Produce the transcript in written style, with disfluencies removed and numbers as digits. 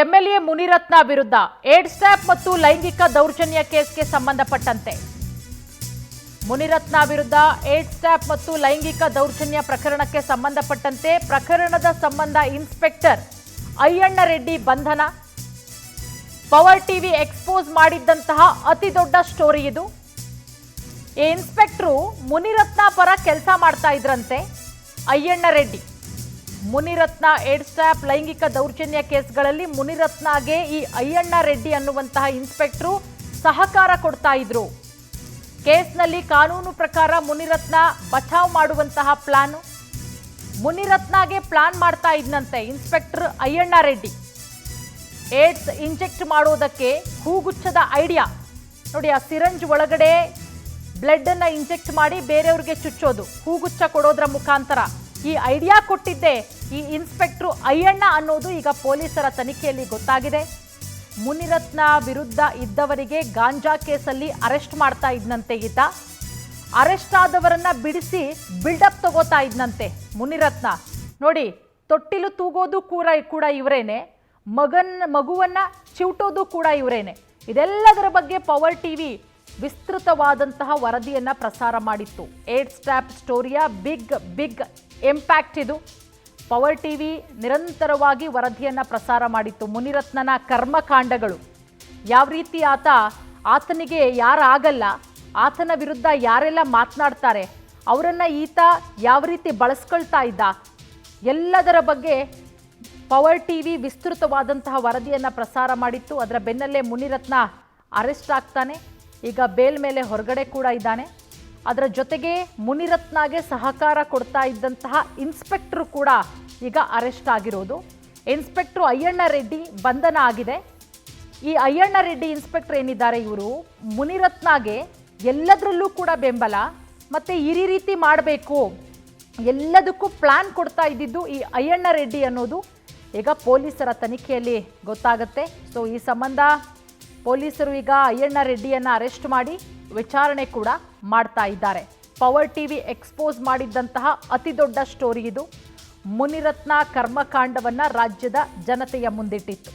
MLA Munirathna ವಿರುದ್ಧ AIDS trap ಮತ್ತು ಲೈಂಗಿಕ ದೌರ್ಜನ್ಯ ಕೇಸ್ಗೆ ಸಂಬಂಧಪಟ್ಟಂತೆ ಮುನಿರತ್ನ ವಿರುದ್ಧ ಏಡ್ಸ್ ಟ್ರ್ಯಾಪ್ ಮತ್ತು ಲೈಂಗಿಕ ದೌರ್ಜನ್ಯ ಪ್ರಕರಣಕ್ಕೆ ಸಂಬಂಧಪಟ್ಟಂತೆ ಪ್ರಕರಣದ ಸಂಬಂಧ ಇನ್ಸ್ಪೆಕ್ಟರ್ ಅಯ್ಯಣ್ಣ ರೆಡ್ಡಿ ಬಂಧನ. ಪವರ್ ಟಿವಿ ಎಕ್ಸ್ಪೋಸ್ ಮಾಡಿದ್ದಂತಹ ಅತಿ ದೊಡ್ಡ ಸ್ಟೋರಿ ಇದು. ಈ ಇನ್ಸ್ಪೆಕ್ಟರ್ ಮುನಿರತ್ನ ಪರ ಕೆಲಸ ಮಾಡ್ತಾ ಇದ್ರಂತೆ. ಅಯ್ಯಣ್ಣ ರೆಡ್ಡಿ ಮುನಿರತ್ನ ಏಡ್ಸ್ ಟ್ರ್ಯಾಪ್ ಲೈಂಗಿಕ ದೌರ್ಜನ್ಯ ಕೇಸ್ಗಳಲ್ಲಿ ಮುನಿರತ್ನಗೆ ಈ ಅಯ್ಯಣ್ಣ ರೆಡ್ಡಿ ಅನ್ನುವಂತಹ ಇನ್ಸ್ಪೆಕ್ಟರ್ ಸಹಕಾರ ಕೊಡ್ತಾ ಇದ್ರು. ಕೇಸ್ನಲ್ಲಿ ಕಾನೂನು ಪ್ರಕಾರ ಮುನಿರತ್ನ ಬಚಾವ್ ಮಾಡುವಂತಹ ಪ್ಲಾನ್ ಮುನಿರತ್ನಗೆ ಪ್ಲಾನ್ ಮಾಡ್ತಾ ಇದ್ನಂತೆ inspector Ayyanna Reddy. AIDS inject ಮಾಡೋದಕ್ಕೆ ಹೂಗುಚ್ಛದ ಐಡಿಯಾ ನೋಡಿ. ಆ ಸಿರಂಜ್ ಒಳಗಡೆ ಬ್ಲಡ್ ಅನ್ನ ಇಂಜೆಕ್ಟ್ ಮಾಡಿ ಬೇರೆಯವ್ರಿಗೆ ಚುಚ್ಚೋದು, ಹೂಗುಚ್ಛ ಕೊಡೋದ್ರ ಮುಖಾಂತರ ಈ ಐಡಿಯಾ ಕೊಟ್ಟಿದ್ದೆ ಈ ಇನ್ಸ್ಪೆಕ್ಟರ್ ಅಯ್ಯಣ್ಣ ಅನ್ನೋದು ಈಗ ಪೊಲೀಸರ ತನಿಖೆಯಲ್ಲಿ ಗೊತ್ತಾಗಿದೆ. ಮುನಿರತ್ನ ವಿರುದ್ಧ ಇದ್ದವರಿಗೆ ಗಾಂಜಾ ಕೇಸಲ್ಲಿ ಅರೆಸ್ಟ್ ಮಾಡ್ತಾ ಇದ್ನಂತೆ ಈತ. ಅರೆಸ್ಟ್ ಆದವರನ್ನ ಬಿಡಿಸಿ ಬಿಲ್ಡಪ್ ತಗೋತಾ ಇದ್ನಂತೆ ಮುನಿರತ್ನ. ನೋಡಿ, ತೊಟ್ಟಿಲು ತೂಗೋದು ಕೂಡ ಇವರೇನೆ, ಮಗುವನ್ನ ಚಿವುಟೋದು ಕೂಡ ಇವರೇನೆ. ಇದೆಲ್ಲದರ ಬಗ್ಗೆ ಪವರ್ ಟಿವಿ ವಿಸ್ತೃತವಾದಂತಹ ವರದಿಯನ್ನ ಪ್ರಸಾರ ಮಾಡಿತ್ತು. ಏಡ್ಸ್ ಟ್ರ್ಯಾಪ್ ಸ್ಟೋರಿಯ ಬಿಗ್ ಇಂಪ್ಯಾಕ್ಟ್ ಇದು. ಪವರ್ ಟಿವಿ ನಿರಂತರವಾಗಿ ವರದಿಯನ್ನ ಪ್ರಸಾರ ಮಾಡಿತ್ತು. ಮುನಿರತ್ನನ ಕರ್ಮಕಾಂಡಗಳು, ಯಾವ ರೀತಿ ಆತನಿಗೆ ಯಾರಾಗಲ್ಲ, ಆತನ ವಿರುದ್ಧ ಯಾರೆಲ್ಲ ಮಾತನಾಡ್ತಾರೆ, ಅವರನ್ನ ಈತ ಯಾವ ರೀತಿ ಬಳಸ್ಕೊಳ್ತಾ ಇದ್ದ, ಎಲ್ಲದರ ಬಗ್ಗೆ ಪವರ್ ಟಿವಿ ವಿಸ್ತೃತವಾದಂತಹ ವರದಿಯನ್ನ ಪ್ರಸಾರ ಮಾಡಿತ್ತು. ಅದರ ಬೆನ್ನಲ್ಲೇ ಮುನಿರತ್ನ ಅರೆಸ್ಟ್ ಆಗ್ತಾನೆ. ಈಗ ಬೇಲ್ ಮೇಲೆ ಹೊರಗಡೆ ಕೂಡ ಇದ್ದಾನೆ. ಅದರ ಜೊತೆಗೆ ಮುನಿರತ್ನಗೆ ಸಹಕಾರ ಕೊಡ್ತಾ ಇದ್ದಂತಹ ಇನ್ಸ್ಪೆಕ್ಟರ್ ಕೂಡ ಈಗ ಅರೆಸ್ಟ್ ಆಗಿರೋದು. ಇನ್ಸ್ಪೆಕ್ಟರ್ ಅಯ್ಯಣ್ಣ ರೆಡ್ಡಿ ಬಂಧನ ಆಗಿದೆ. ಈ ಅಯ್ಯಣ್ಣ ರೆಡ್ಡಿ ಇನ್ಸ್ಪೆಕ್ಟರ್ ಏನಿದ್ದಾರೆ, ಇವರು ಮುನಿರತ್ನಗೆ ಎಲ್ಲದರಲ್ಲೂ ಕೂಡ ಬೆಂಬಲ, ಮತ್ತೆ ಈ ರೀತಿ ಮಾಡಬೇಕು ಎಲ್ಲದಕ್ಕೂ ಪ್ಲಾನ್ ಕೊಡ್ತಾ ಇದ್ದಿದ್ದು ಈ ಅಯ್ಯಣ್ಣ ರೆಡ್ಡಿ ಅನ್ನೋದು ಈಗ ಪೊಲೀಸರ ತನಿಖೆಯಲ್ಲಿ ಗೊತ್ತಾಗುತ್ತೆ. ಸೊ ಈ ಸಂಬಂಧ ಪೊಲೀಸರು ಈಗ ಅಯ್ಯಣ್ಣ ರೆಡ್ಡಿಯನ್ನ ಅರೆಸ್ಟ್ ಮಾಡಿ ವಿಚಾರಣೆ ಕೂಡ ಮಾಡ್ತಾ ಇದ್ದಾರೆ. ಪವರ್ ಟಿವಿ ಎಕ್ಸ್ಪೋಸ್ ಮಾಡಿದ್ದಂತಹ ಅತಿ ದೊಡ್ಡ ಸ್ಟೋರಿ ಇದು. ಮುನಿರತ್ನ ಕರ್ಮಕಾಂಡವನ್ನ ರಾಜ್ಯದ ಜನತೆಯ ಮುಂದಿಟ್ಟಿತ್ತು.